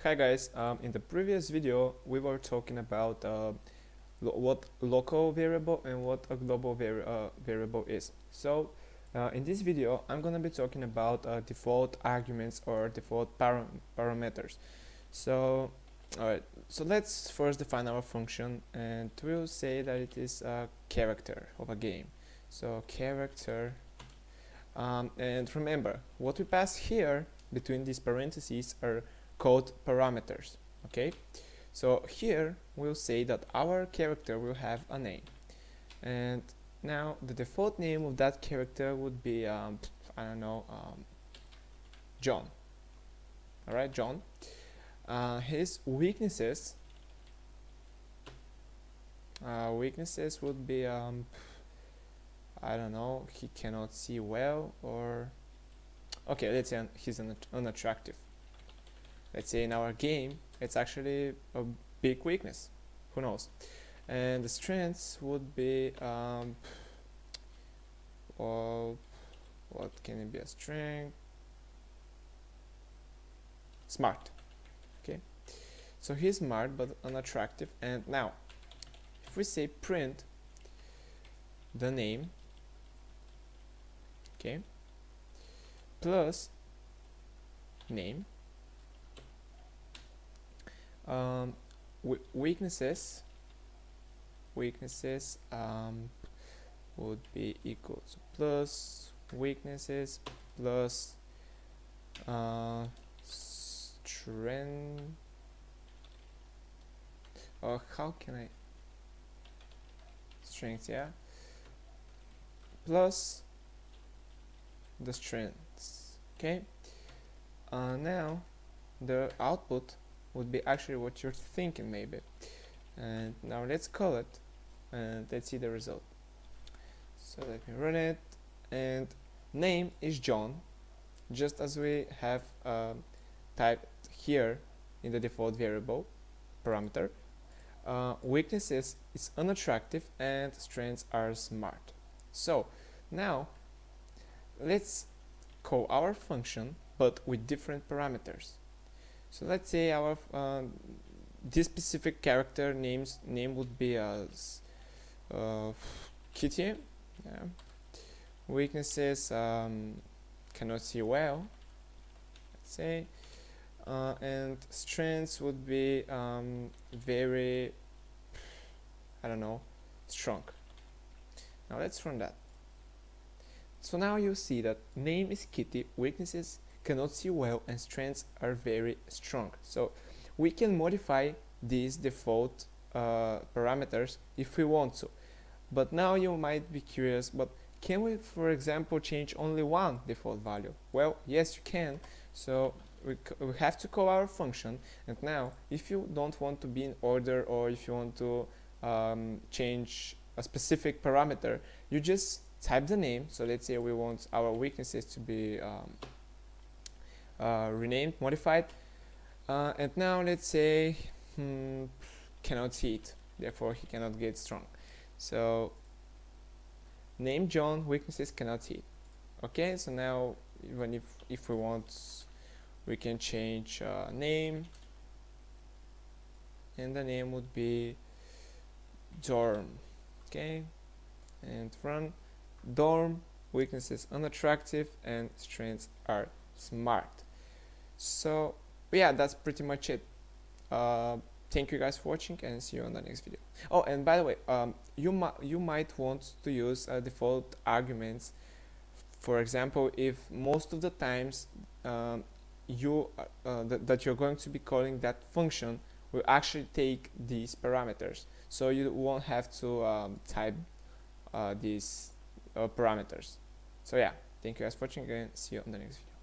Hi guys, in the previous video we were talking about what local variable and what a global variable is. So in this video I'm gonna be talking about default arguments or default parameters. So alright, so let's first define our function, and we'll say that it is a character of a game. So character, and remember what we pass here between these parentheses are called parameters. Okay, so here we'll say that our character will have a name, and now the default name of that character would be I don't know, John. Alright, John. His weaknesses would be I don't know, he cannot see well, or okay, let's say he's unattractive. Let's say in our game it's actually a big weakness, who knows. And the strengths would be well, what can it be? A strength? Smart. Okay, so he's smart but unattractive. And now if we say print the name, okay, plus name, weaknesses would be equal to plus weaknesses plus strength, or how can I, strength, yeah, plus the strengths. Okay, now the output would be actually what you're thinking maybe, and now let's call it and let's see the result. So let me run it, and name is John, just as we have typed here in the default variable parameter. Weaknesses is unattractive and strengths are smart. So now let's call our function but with different parameters. So let's say our this specific character name would be as Kitty. Yeah. Weaknesses, cannot see well, let's say, and strengths would be very, I don't know, strong. Now let's run that. So now you see that name is Kitty, weaknesses cannot see well, and strengths are very strong. So we can modify these default parameters if we want to. But now you might be curious, but can we, for example, change only one default value? Well, yes, you can. So we have to call our function, and now if you don't want to be in order, or if you want to change a specific parameter, you just type the name. So let's say we want our weaknesses to be renamed, modified, and now let's say cannot see it, therefore he cannot get strong. So name John, weaknesses cannot see it. Okay, so now even if we want, we can change name, and the name would be Dorm. Okay, and run. Dorm, weaknesses unattractive and strengths are smart. So yeah, that's pretty much it. Thank you guys for watching, and see you on the next video. Oh, and by the way, you might want to use default arguments. For example, if most of the times that you're going to be calling that function will actually take these parameters, so you won't have to type these parameters. So yeah, thank you guys for watching, and see you on the next video.